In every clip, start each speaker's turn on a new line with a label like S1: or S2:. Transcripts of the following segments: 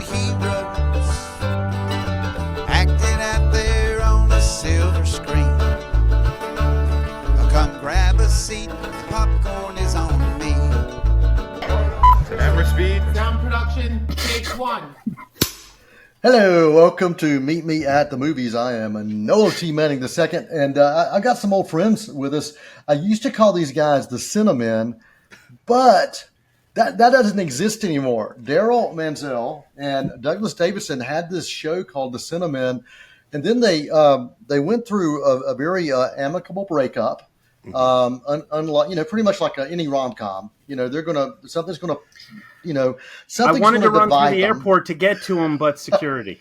S1: heroes acting out there on a silver screen. Come grab a seat, popcorn is on me.
S2: Camera speed.
S3: Sound production, take one.
S4: Hello, welcome to Meet Me at the Movies. I am Noah T. Manning II, and I got some old friends with us. I used to call these guys the Cinemen, but that doesn't exist anymore. Daryl Manzel and Douglas Davidson had this show called the Cinemen, and then they went through a very amicable breakup. Unlike, pretty much like any rom-com, something's gonna
S5: I wanted to run through the airport to get to him, but security.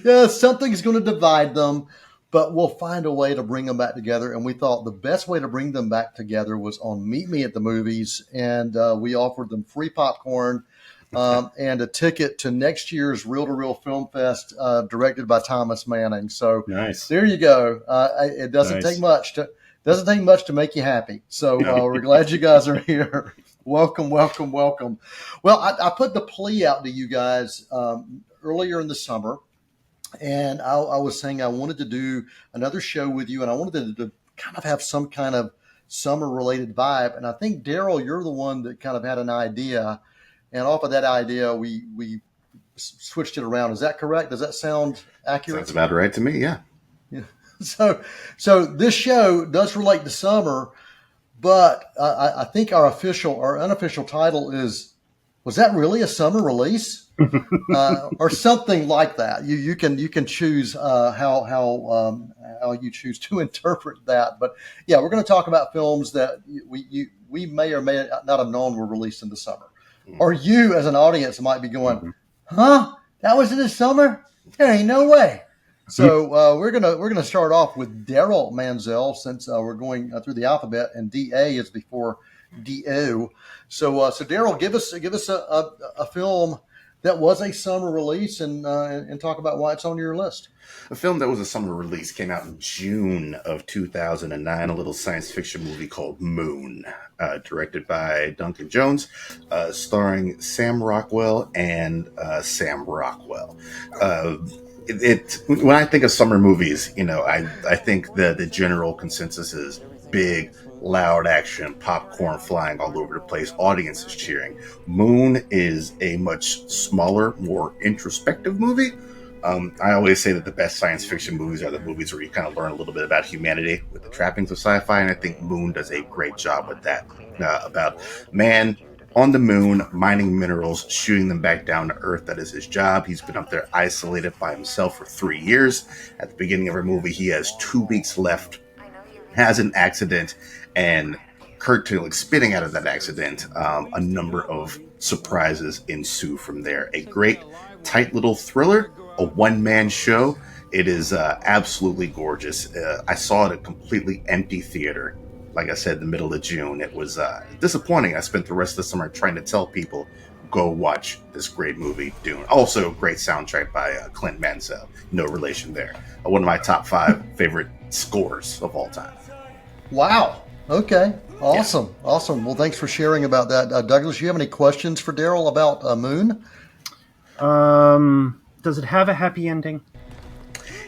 S4: Yeah, something's going to divide them, but we'll find a way to bring them back together. And we thought the best way to bring them back together was on Meet Me at the Movies, and we offered them free popcorn and a ticket to next year's Reel to Reel Film Fest, directed by Thomas Manning. So
S5: nice.
S4: There you go. It doesn't take much to make you happy. So we're glad you guys are here. Welcome. Well, I put the plea out to you guys earlier in the summer, and I was saying I wanted to do another show with you, and I wanted to kind of have some kind of summer-related vibe. And I think, Daryl, you're the one that kind of had an idea, and off of that idea, we switched it around. Is that correct? Does that sound accurate?
S2: Sounds about right to me, yeah.
S4: So this show does relate to summer, but I think our unofficial title was that really a summer release? Or something like that. You can choose how you choose to interpret that. But yeah, we're going to talk about films that we may or may not have known were released in the summer. Or you as an audience might be going, huh? That was in the summer? There ain't no way. So we're gonna start off with Daryl Manzel, since we're going through the alphabet, and DA is before DO. So Daryl, give us a film that was a summer release, and talk about why it's on your list.
S2: A film that was a summer release came out in June of 2009, a little science fiction movie called Moon, directed by Duncan Jones, starring Sam Rockwell and Sam Rockwell. When I think of summer movies, I think the general consensus is big, loud action, popcorn flying all over the place, audiences cheering. Moon is a much smaller, more introspective movie. I always say that the best science fiction movies are the movies where you kind of learn a little bit about humanity with the trappings of sci-fi, and I think Moon does a great job with that. About man on the moon, mining minerals, shooting them back down to Earth. That is his job. He's been up there isolated by himself for 3 years. At the beginning of our movie, he has 2 weeks left, has an accident, and curtailing, spitting out of that accident, a number of surprises ensue from there. A great, tight little thriller, a one-man show. It is absolutely gorgeous. I saw it at a completely empty theater. Like I said, in the middle of June. It was disappointing. I spent the rest of the summer trying to tell people, go watch this great movie, Dune. Also, great soundtrack by Clint Mansell. No relation there. One of my top 5 favorite scores of all time.
S4: Wow. Okay. Awesome. Yeah. Awesome. Well, thanks for sharing about that. Douglas, you have any questions for Daryl about Moon?
S5: Does it have a happy ending?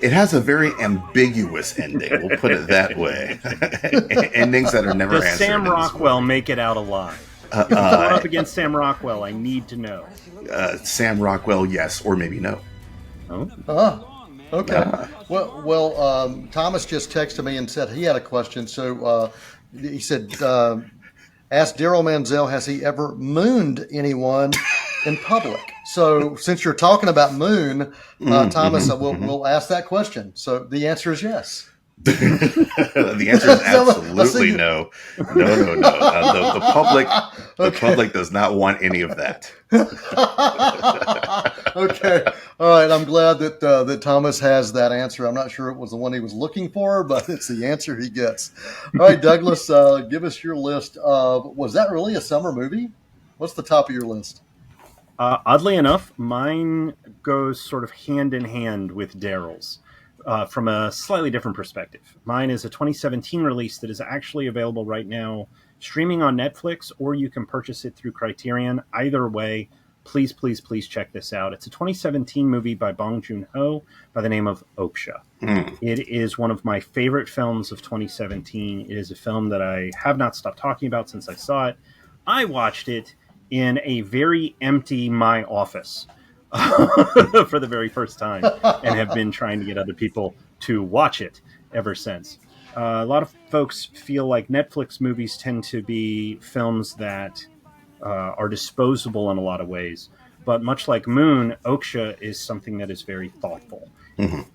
S2: It has a very ambiguous ending. We'll put it that way. Endings that are never answered.
S5: Does Sam Rockwell make it out alive? If you throw up against Sam Rockwell, I need to know.
S2: Sam Rockwell, yes, or maybe no.
S4: Oh. Okay. Well, Thomas just texted me and said he had a question. So he said, ask Daryl Manzel, has he ever mooned anyone in public? So since you're talking about Moon, Thomas, we'll ask that question. So the answer is yes.
S2: The answer is absolutely no. No. The public does not want any of that.
S4: Okay. All right. I'm glad that Thomas has that answer. I'm not sure it was the one he was looking for, but it's the answer he gets. All right, Douglas, give us your list of, was that really a summer movie? What's the top of your list?
S5: Oddly enough, mine goes sort of hand in hand with Daryl's. From a slightly different perspective. Mine is a 2017 release that is actually available right now, streaming on Netflix, or you can purchase it through Criterion. Either way, please, please, please check this out. It's a 2017 movie by Bong Joon-ho by the name of Oksha. It is one of my favorite films of 2017. It is a film that I have not stopped talking about since I saw it. I watched it in a very empty my office for the very first time and have been trying to get other people to watch it ever since. A lot of folks feel like Netflix movies tend to be films that are disposable in a lot of ways. But much like Moon, Oksha is something that is very thoughtful.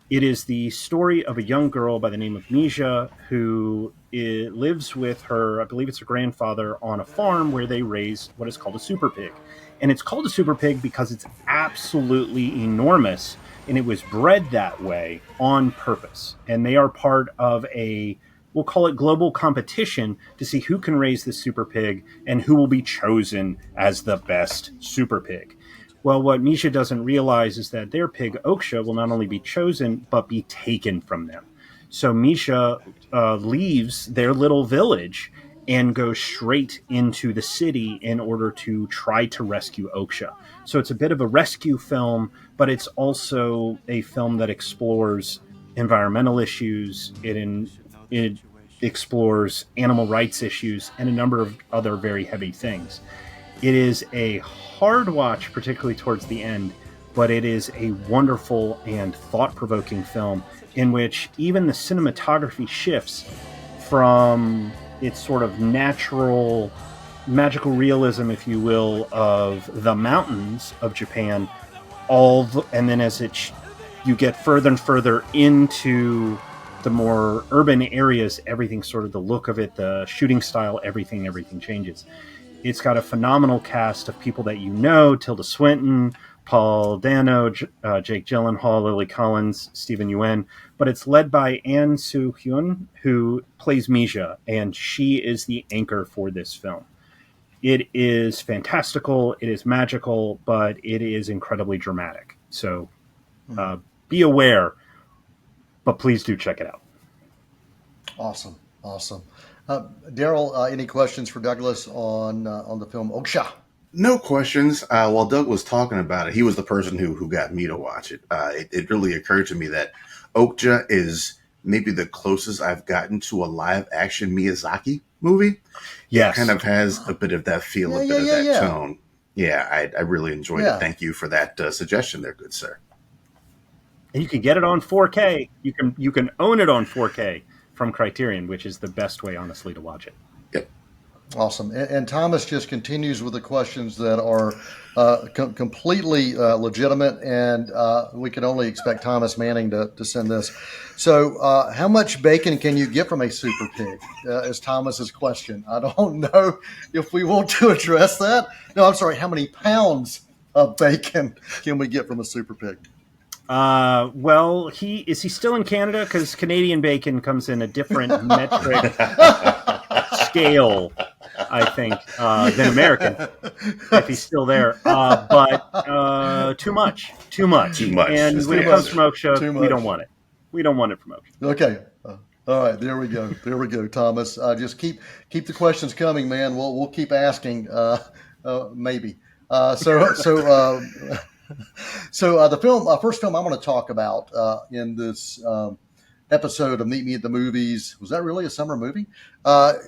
S5: It is the story of a young girl by the name of Misha who lives with her, I believe it's her grandfather, on a farm where they raise what is called a super pig. And it's called a super pig because it's absolutely enormous, and it was bred that way on purpose. And they are part of a, we'll call it global competition to see who can raise this super pig and who will be chosen as the best super pig. Well, what Misha doesn't realize is that their pig, Oksha, will not only be chosen, but be taken from them. So Misha leaves their little village and goes straight into the city in order to try to rescue Oksha. So it's a bit of a rescue film, but it's also a film that explores environmental issues. It explores animal rights issues and a number of other very heavy things. It is a hard watch, particularly towards the end, but it is a wonderful and thought-provoking film in which even the cinematography shifts from its sort of natural, magical realism, if you will, of the mountains of Japan, and then as you get further and further into the more urban areas, everything sort of the look of it, the shooting style, everything changes. It's got a phenomenal cast of people that you know: Tilda Swinton, Paul Dano, Jake Gyllenhaal, Lily Collins, Stephen Yuen. But it's led by Ahn Soo-hyun, who plays Misha, and she is the anchor for this film. It is fantastical, it is magical, but it is incredibly dramatic. So be aware, but please do check it out.
S4: Awesome. Daryl, any questions for Douglas on the film Oksha?
S2: No questions. While Doug was talking about it, he was the person who got me to watch it. It really occurred to me that Oksha is maybe the closest I've gotten to a live action Miyazaki movie.
S5: Yes.
S2: It kind of has a bit of that feel, that tone. Yeah, I really enjoyed it. Thank you for that suggestion there, good sir.
S5: And you can get it on 4K. You can own it on 4K from Criterion, which is the best way, honestly, to watch it.
S2: Yep.
S4: Awesome. And Thomas just continues with the questions that are completely legitimate, and we can only expect Thomas Manning to send this. So how much bacon can you get from a super pig is Thomas's question. I don't know if we want to address that. No, I'm sorry. How many pounds of bacon can we get from a super pig?
S5: Well, is he still in Canada? Because Canadian bacon comes in a different metric scale, I think, than American, if he's still there. But too much. And when it comes from Oksha, we don't want it. We don't want it from Oksha.
S4: Okay. All right. There we go, Thomas. Just keep the questions coming, man. We'll keep asking. Maybe. So the first film I'm going to talk about in this episode of Meet Me at the Movies, was that really a summer movie?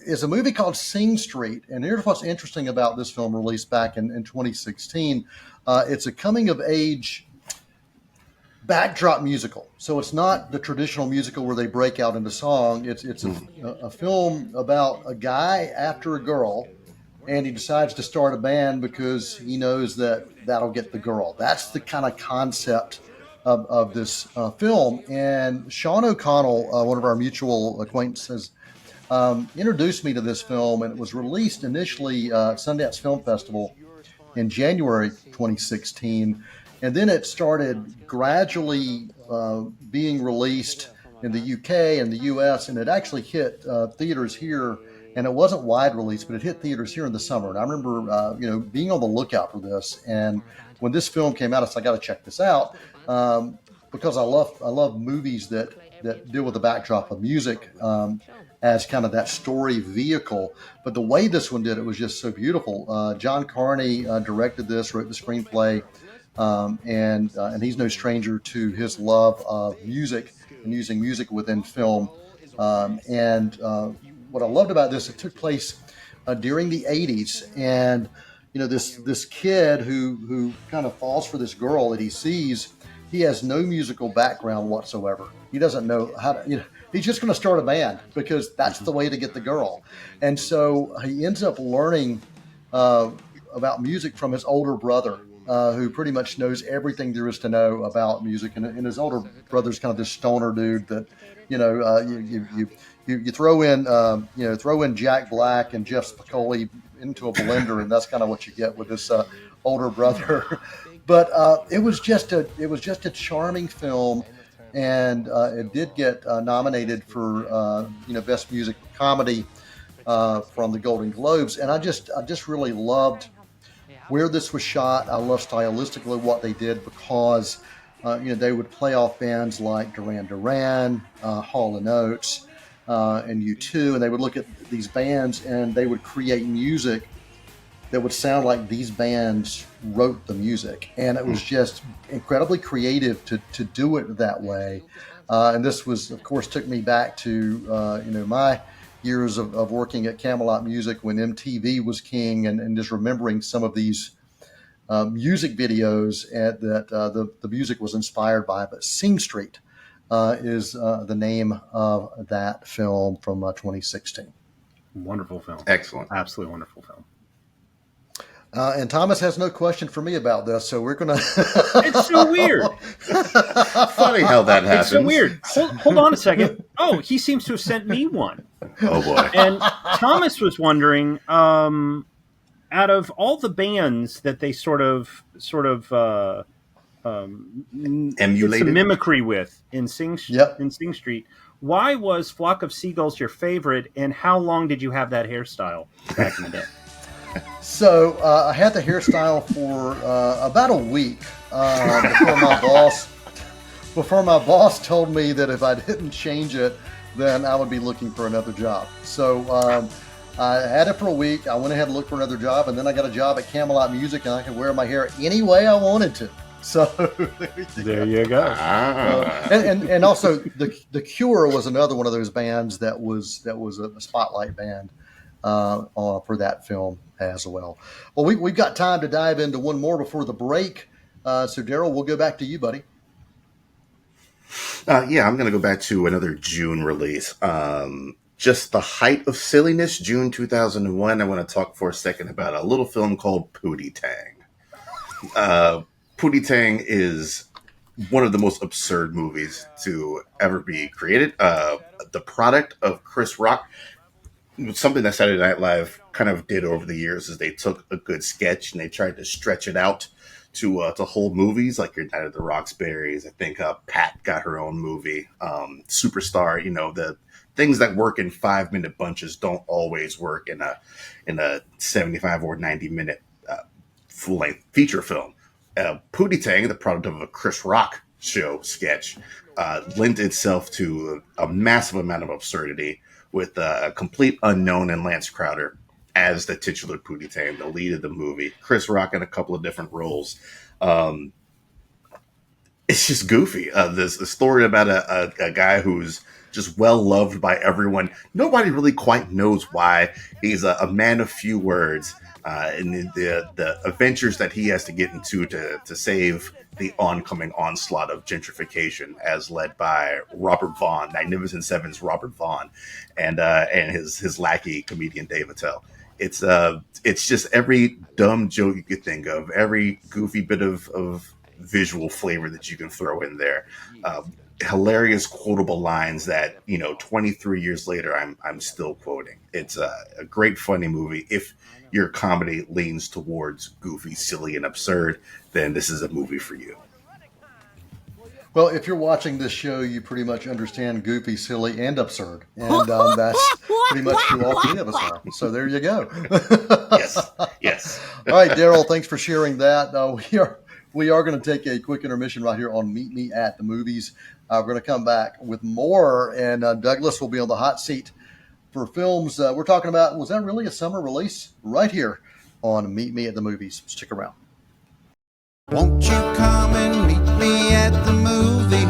S4: Is a movie called Sing Street. And here's what's interesting about this film, released back in 2016. It's a coming-of-age backdrop musical. So it's not the traditional musical where they break out into song. It's a film about a guy after a girl, and he decides to start a band because he knows that'll get the girl. That's the kind of concept of this film. And Sean O'Connell, one of our mutual acquaintances, introduced me to this film, and it was released initially Sundance Film Festival in January 2016. And then it started gradually being released in the UK and the US, and it actually hit theaters here. And it wasn't wide release, but it hit theaters here in the summer. And I remember, being on the lookout for this. And when this film came out, I said, I got to check this out because I love movies that deal with the backdrop of music. as kind of that story vehicle. But the way this one did it was just so beautiful. John Carney directed this, wrote the screenplay, and he's no stranger to his love of music and using music within film. What I loved about this, it took place during the 80s, and this kid who kind of falls for this girl that he sees. He has no musical background whatsoever. He doesn't know how to, he's just going to start a band because that's the way to get the girl. And so he ends up learning about music from his older brother, who pretty much knows everything there is to know about music. And his older brother's kind of this stoner dude that, you throw in Jack Black and Jeff Spicoli into a blender, and that's kind of what you get with this older brother. But it was just a charming film, and it did get nominated for Best Music Comedy from the Golden Globes. And I just really loved where this was shot. I love stylistically what they did because they would play off bands like Duran Duran, Hall & Oates, and U2, and they would look at these bands and they would create music that would sound like these bands wrote the music. And it was just incredibly creative to do it that way. And this was, of course, took me back to, my years of working at Camelot Music when MTV was king, and just remembering some of these music videos that the music was inspired by. But Sing Street is the name of that film from 2016.
S5: Wonderful film.
S2: Excellent.
S5: Absolutely wonderful film.
S4: And Thomas has no question for me about this, so we're going to...
S5: It's so weird.
S2: Funny how that happens.
S5: It's so weird. Hold on a second. Oh, he seems to have sent me one.
S2: Oh, boy.
S5: And Thomas was wondering, out of all the bands that they sort of
S2: Emulated?
S5: some mimicry with in Sing Street, why was Flock of Seagulls your favorite, and how long did you have that hairstyle back in the day?
S4: So I had the hairstyle for about a week before my boss told me that if I didn't change it, then I would be looking for another job. So I had it for a week. I went ahead and looked for another job, and then I got a job at Camelot Music, and I could wear my hair any way I wanted to. So
S5: there you go.
S4: And also the Cure was another one of those bands that was a spotlight band for that film as well. Well, we've got time to dive into one more before the break. So Daryl, we'll go back to you, buddy.
S2: Yeah, I'm going to go back to another June release. Just the height of silliness, June 2001. I want to talk for a second about a little film called Pootie Tang. Pootie Tang is one of the most absurd movies to ever be created. The product of Chris Rock. Something that Saturday Night Live kind of did over the years is they took a good sketch and they tried to stretch it out to hold movies like your Night of the Roxbury's. I think Pat got her own movie. Superstar, the things that work in 5-minute bunches don't always work in a 75 or 90-minute full-length feature film. Pootie Tang, the product of a Chris Rock show sketch, lent itself to a massive amount of absurdity, with a complete unknown in Lance Crowder as the titular Pootie Tang, the lead of the movie. Chris Rock in a couple of different roles. It's just goofy. There's a story about a guy who's just well loved by everyone. Nobody really quite knows why. He's a man of few words. And the adventures that he has to get into to save the oncoming onslaught of gentrification, as led by Robert Vaughn, Magnificent Seven's Robert Vaughn, and his lackey comedian Dave Attell. It's just every dumb joke you could think of, every goofy bit of visual flavor that you can throw in there. Hilarious quotable lines that 23 years later I'm still quoting. It's a great funny movie. If your comedy leans towards goofy, silly, and absurd, then this is a movie for you.
S4: Well, if you're watching this show, you pretty much understand goofy, silly, and absurd, and that's pretty much who all three of us are. So there you go.
S2: Yes.
S4: All right, Daryl, thanks for sharing that. We are going to take a quick intermission right here on Meet Me at the Movies. We're going to come back with more, and Douglas will be on the hot seat for films we're talking about. Was that really a summer release? Right here on Meet Me at the Movies. Stick around.
S1: Won't you come and meet me at the movies?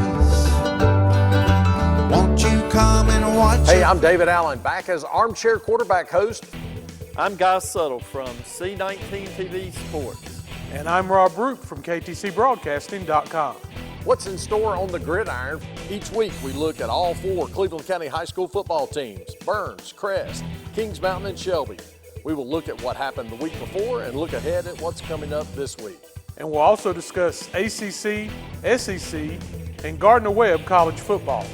S1: Won't you come and watch
S6: Hey,
S1: a
S6: I'm David Allen, back as Armchair Quarterback host.
S7: I'm Guy Suttle from C19 TV Sports.
S8: And I'm Rob Root from KTCBroadcasting.com.
S6: What's in store on the gridiron? Each week we look at all 4 Cleveland County High School football teams, Burns, Crest, Kings Mountain, and Shelby. We will look at what happened the week before and look ahead at what's coming up this week.
S8: And we'll also discuss ACC, SEC, and Gardner-Webb college football.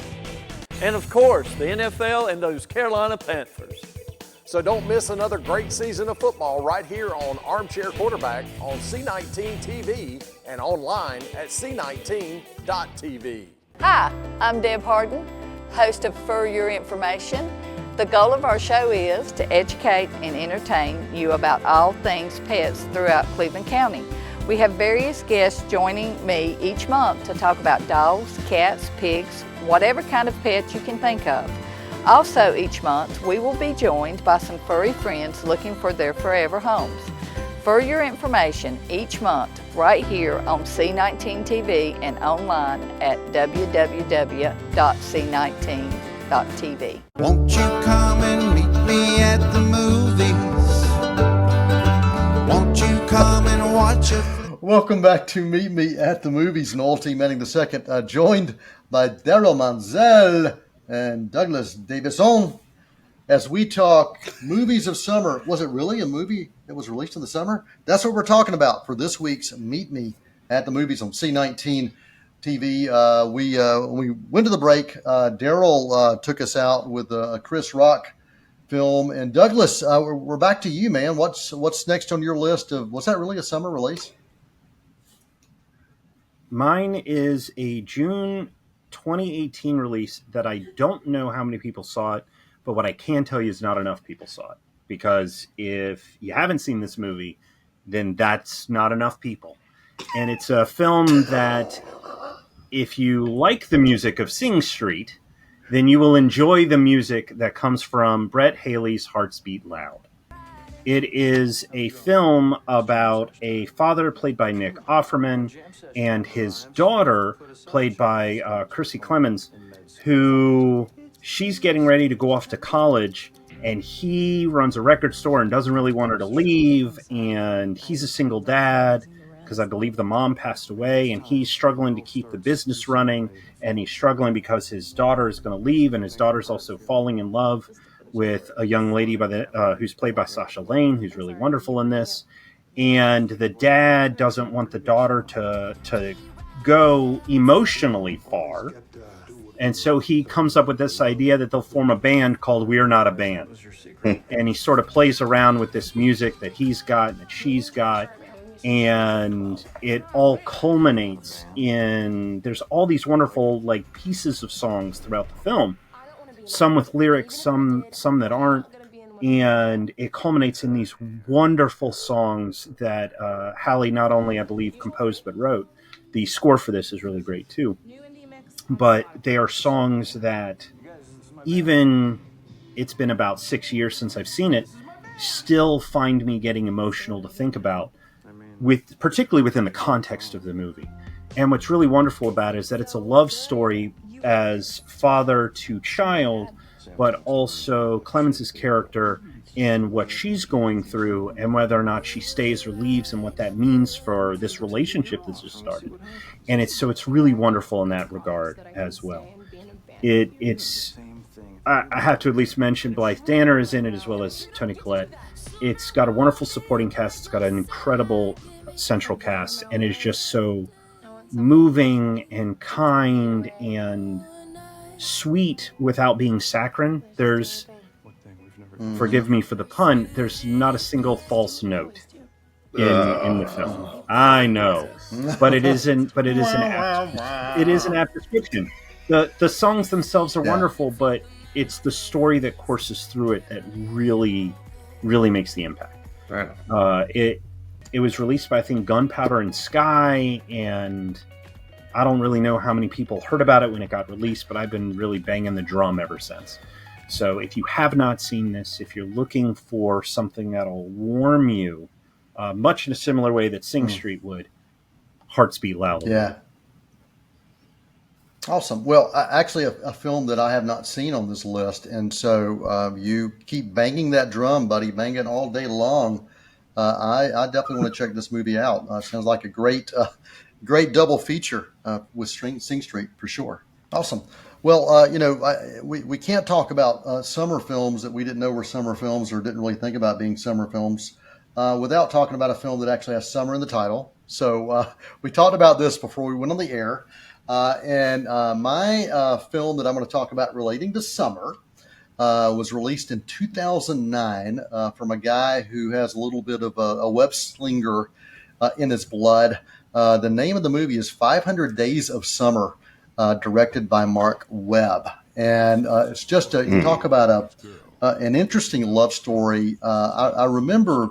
S7: And of course, the NFL and those Carolina Panthers.
S6: So don't miss another great season of football right here on Armchair Quarterback on C19 TV and online at c19.tv.
S9: Hi, I'm Deb Harden, host of For Your Information. The goal of our show is to educate and entertain you about all things pets throughout Cleveland County. We have various guests joining me each month to talk about dogs, cats, pigs, whatever kind of pet you can think of. Also each month, we will be joined by some furry friends looking for their forever homes. For your information each month, right here on C19 TV and online at www.c19.tv.
S1: Won't you come and meet me at the movies? Won't you come and watch a
S4: Welcome back to Meet Me at the Movies. Noel T. Manning II, joined by Daryl Manzel and Douglas Davison as we talk movies of summer. Was it really a movie that was released in the summer? That's what we're talking about for this week's Meet Me at the Movies on C19 TV. When we went to the break, Daryl took us out with a Chris Rock film. And Douglas, we're back to you, man. What's next on your list of, was that really a summer release?
S5: Mine is a June 2018 release that I don't know how many people saw it, but what I can tell you is not enough people saw it. Because if you haven't seen this movie, then that's not enough people. And it's a film that, if you like the music of Sing Street, then you will enjoy the music that comes from Brett Haley's Hearts Beat Loud. It is a film about a father played by Nick Offerman and his daughter played by Kiersey Clemons, who she's getting ready to go off to college, and he runs a record store and doesn't really want her to leave, and he's a single dad because I believe the mom passed away, and he's struggling to keep the business running, and he's struggling because his daughter is going to leave, and his daughter's also falling in love with a young lady who's played by Sasha Lane, who's really wonderful in this. And the dad doesn't want the daughter to go emotionally far. And so he comes up with this idea that they'll form a band called We're Not a Band. And he sort of plays around with this music that he's got and that she's got. And it all culminates in, there's all these wonderful like pieces of songs throughout the film. Some with lyrics, some that aren't, and it culminates in these wonderful songs that Hallie not only, I believe, composed but wrote. The score for this is really great too. But they are songs that, even it's been about 6 years since I've seen it, still find me getting emotional to think about, particularly within the context of the movie. And what's really wonderful about it is that it's a love story as father to child, but also Clemens' character in what she's going through and whether or not she stays or leaves and what that means for this relationship that's just started. And it's really wonderful in that regard as well. I have to at least mention Blythe Danner is in it as well as Toni Collette. It's got a wonderful supporting cast. It's got an incredible central cast, and it's just so moving and kind and sweet without being saccharine. There's, forgive me for the pun, there's not a single false note in the film. I know, but it is an apt description. The songs themselves are wonderful, but it's the story that courses through it that really, really makes the impact. Right. It was released by, I think, Gunpowder and Sky, and I don't really know how many people heard about it when it got released, but I've been really banging the drum ever since. So if you have not seen this, if you're looking for something that'll warm you, much in a similar way that Sing Street would, Hearts Beat Loudly.
S4: Yeah. Awesome. Well, actually, a film that I have not seen on this list, and so you keep banging that drum, buddy, bang it all day long. I definitely want to check this movie out. Sounds like a great double feature with Sing Street for sure. Awesome. Well, we can't talk about summer films that we didn't know were summer films or didn't really think about being summer films without talking about a film that actually has summer in the title. So we talked about this before we went on the air. And my film that I'm going to talk about relating to summer was released in 2009 from a guy who has a little bit of a web slinger in his blood. The name of the movie is 500 Days of Summer, directed by Mark Webb. And it's just you talk about an interesting love story. I remember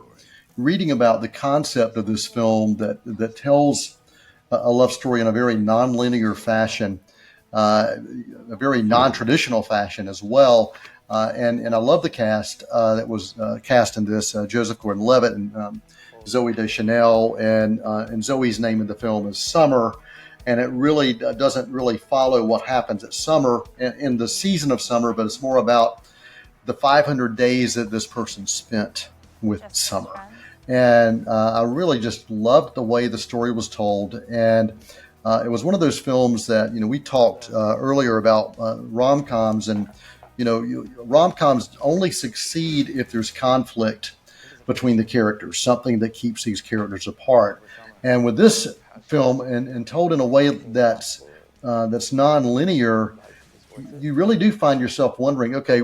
S4: reading about the concept of this film that tells a love story in a very non-linear fashion, a very non-traditional fashion as well. And I love the cast that was cast in this, Joseph Gordon-Levitt and Zooey Deschanel, and Zoe's name in the film is Summer. And it really doesn't really follow what happens at summer in the season of summer, but it's more about the 500 days that this person spent with summer. And I really just loved the way the story was told. And it was one of those films that, we talked earlier about rom-coms. And, rom-coms only succeed if there's conflict between the characters, something that keeps these characters apart. And with this film, and told in a way that's non-linear, you really do find yourself wondering, okay,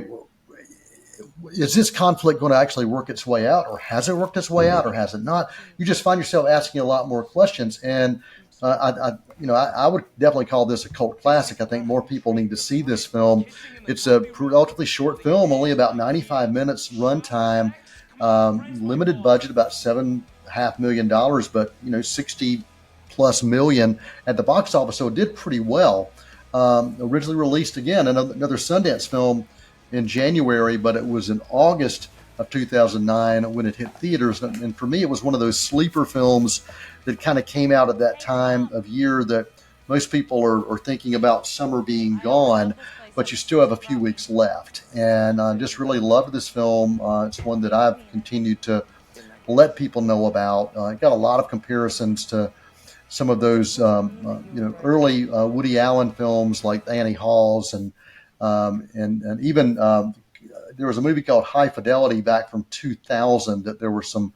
S4: is this conflict going to actually work its way out, or has it worked its way out, or has it not? You just find yourself asking a lot more questions. And I would definitely call this a cult classic. I think more people need to see this film. It's a relatively short film, only about 95 minutes runtime, limited budget, about $7.5 million, but 60 plus million at the box office. So it did pretty well. Originally released again, another Sundance film in January, but it was in August of 2009 when it hit theaters. And for me, it was one of those sleeper films that kind of came out at that time of year that most people are thinking about summer being gone, but you still have a few weeks left. And I just really loved this film. It's one that I've continued to let people know about. I got a lot of comparisons to some of those, early Woody Allen films like Annie Halls and even there was a movie called High Fidelity back from 2000 that there were some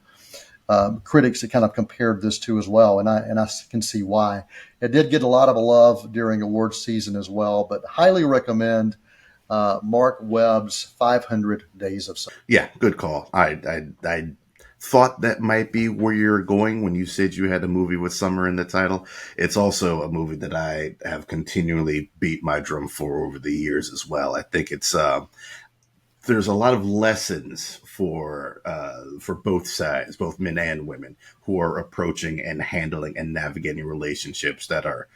S4: critics that kind of compared this to as well, and I can see why. It did get a lot of love during awards season as well, but highly recommend Mark Webb's 500 Days of Summer.
S2: Yeah, good call. I thought that might be where you're going when you said you had a movie with summer in the title. It's also a movie that I have continually beat my drum for over the years as well. I think it's there's a lot of lessons for both sides, both men and women, who are approaching and handling and navigating relationships that are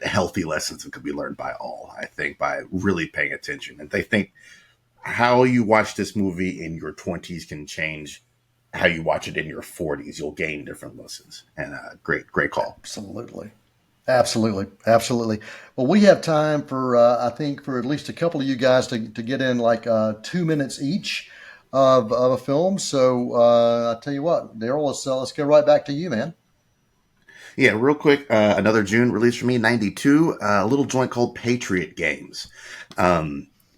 S2: healthy lessons that could be learned by all, I think, by really paying attention. And I think how you watch this movie in your 20s can change how you watch it in your 40s. You'll gain different lessons. And great call.
S4: Absolutely. Well, we have time for, I think, for at least a couple of you guys to get in like 2 minutes each of a film. So I'll tell you what, Daryl, let's go right back to you, man.
S2: Yeah, real quick, another June release for me, 92, a little joint called Patriot Games.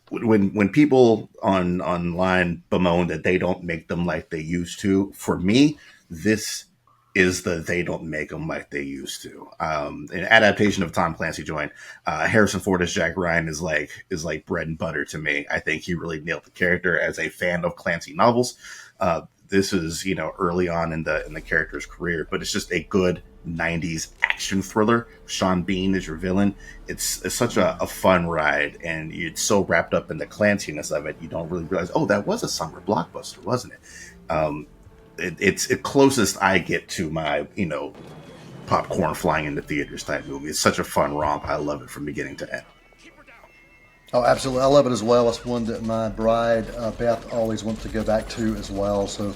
S2: When people online bemoan that they don't make them like they used to, for me, this is they don't make them like they used to. An adaptation of Tom Clancy joint. Harrison Ford as Jack Ryan is like bread and butter to me. I think he really nailed the character as a fan of Clancy novels. This is, early on in the character's career, but it's just a good 90s action thriller. Sean Bean is your villain. It's such a fun ride, and it's so wrapped up in the Clanciness of it, you don't really realize, oh, that was a summer blockbuster, wasn't it? It's the closest I get to my, popcorn flying into theaters type movie. It's such a fun romp. I love it from beginning to end.
S4: Oh, absolutely. I love it as well. It's one that my bride, Beth, always wants to go back to as well. So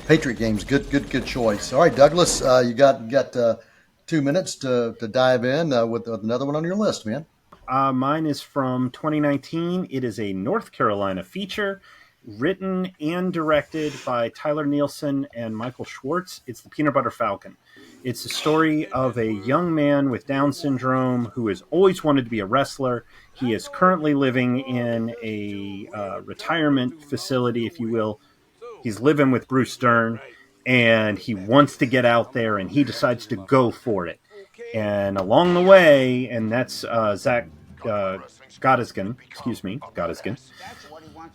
S4: Patriot Games, good choice. All right, Douglas, you got 2 minutes to dive in with another one on your list, man.
S5: Mine is from 2019. It is a North Carolina feature written and directed by Tyler Nielsen and Michael Schwartz. It's The Peanut Butter Falcon. It's the story of a young man with Down syndrome who has always wanted to be a wrestler. He is currently living in a retirement facility, if you will. He's living with Bruce Dern, and he wants to get out there, and he decides to go for it. And along the way, and that's Zach Gotteskin.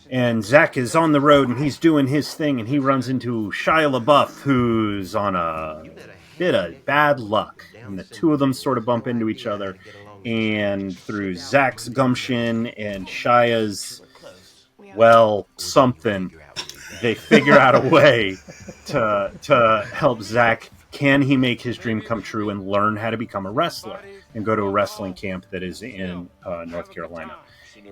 S5: And Zach is on the road, and he's doing his thing, and he runs into Shia LaBeouf, who's on a bit of bad luck. And the two of them sort of bump into each other. And through Zach's gumption and Shia's, well, something, they figure out a way to help Zach. Can he make his dream come true and learn how to become a wrestler and go to a wrestling camp that is in North Carolina?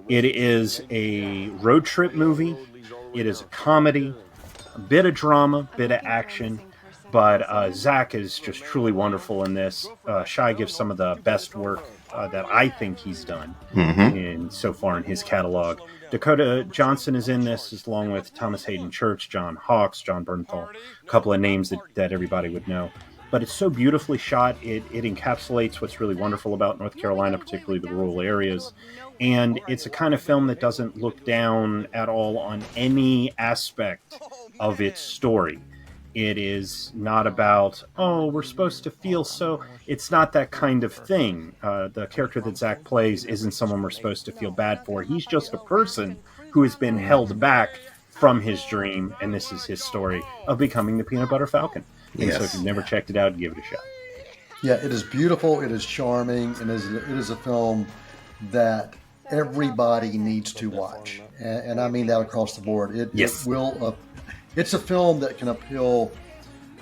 S5: It is a road trip movie. It is a comedy, a bit of drama, bit of action. But Zach is just truly wonderful in this. Shia gives some of the best work that I think he's done so far in his catalog. Dakota Johnson is in this, along with Thomas Hayden Church, John Hawkes, John Bernthal, a couple of names that everybody would know. But it's so beautifully shot. It encapsulates what's really wonderful about North Carolina, particularly the rural areas. And it's a kind of film that doesn't look down at all on any aspect of its story. It is not about, we're supposed to feel so. It's not that kind of thing. The character that Zach plays isn't someone we're supposed to feel bad for. He's just a person who has been held back from his dream, and this is his story of becoming the Peanut Butter Falcon. And so if you've never checked it out, give it a shot.
S4: Yeah, it is beautiful. It is charming. And it is a film that everybody needs to watch. And I mean that across the board. It will... It's a film that can appeal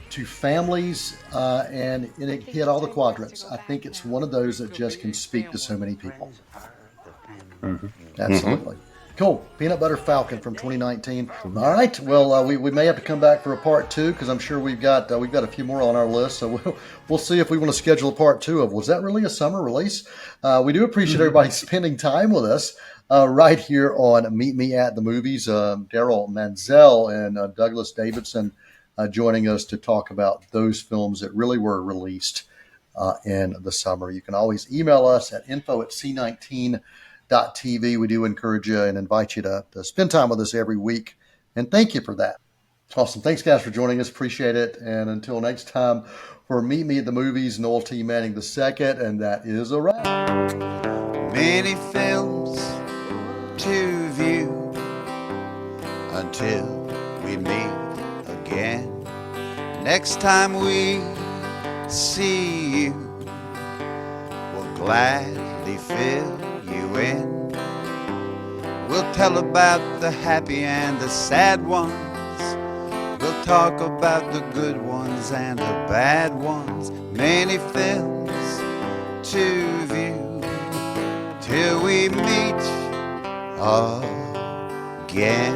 S4: to families, and it hit all the quadrants. I think it's one of those that just can speak to so many people. Absolutely. Cool. Peanut Butter Falcon from 2019. All right. Well, we may have to come back for a part 2 because I'm sure we've got a few more on our list. So we'll see if we want to schedule a part 2 of. Was that really a summer release? We do appreciate everybody spending time with us. Right here on Meet Me at the Movies. Daryl Manzel and Douglas Davidson joining us to talk about those films that really were released in the summer. You can always email us at info@c19.tv. We do encourage you and invite you to spend time with us every week. And thank you for that. Awesome. Thanks, guys, for joining us. Appreciate it. And until next time, for Meet Me at the Movies, Noel T. Manning II, and that is a wrap.
S1: Many films to view until we meet again. Next time we see you, we'll gladly fill you in. We'll tell about the happy and the sad ones. We'll talk about the good ones and the bad ones. Many films to view till we meet again.